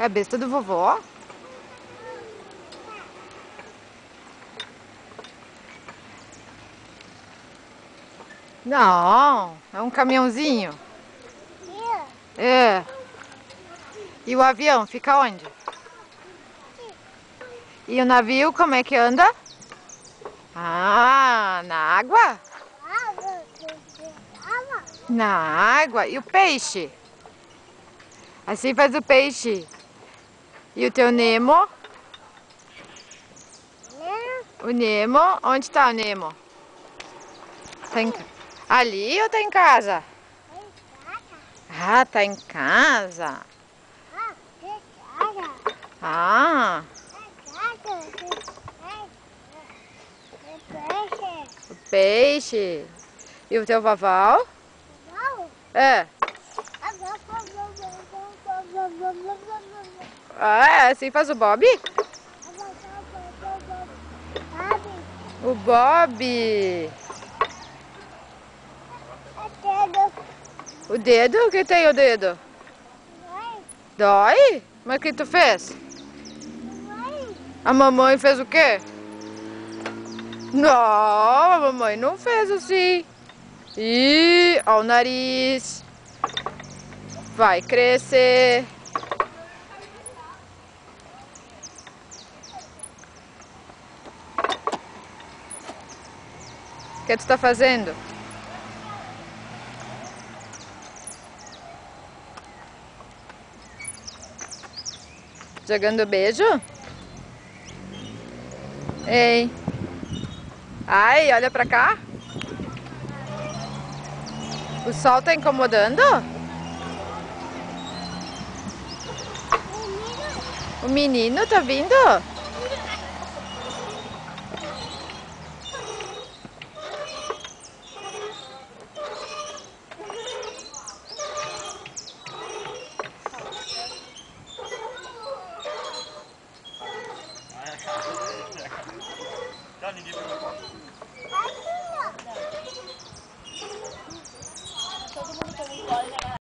É a besta do vovó? Não, é um caminhãozinho. É. E o avião fica onde? E o navio como é que anda? Ah, na água? Na água. E o peixe? Assim faz o peixe. E o teu Nemo? O Nemo? Onde está o Nemo? Tá em... Ali ou tá em casa? Ah, tá em casa. Ah, o peixe. E o teu vaval? É. Ah, é assim faz o Bob? O Bob. O dedo? O que tem o dedo? Dói? Mas o que tu fez? A mamãe fez o quê? Não, a mamãe não fez assim. Ih, ó o nariz. Vai crescer. O que tu tá fazendo? Jogando beijo? Ei. Ai, olha pra cá. O sol tá incomodando? O menino tá vindo?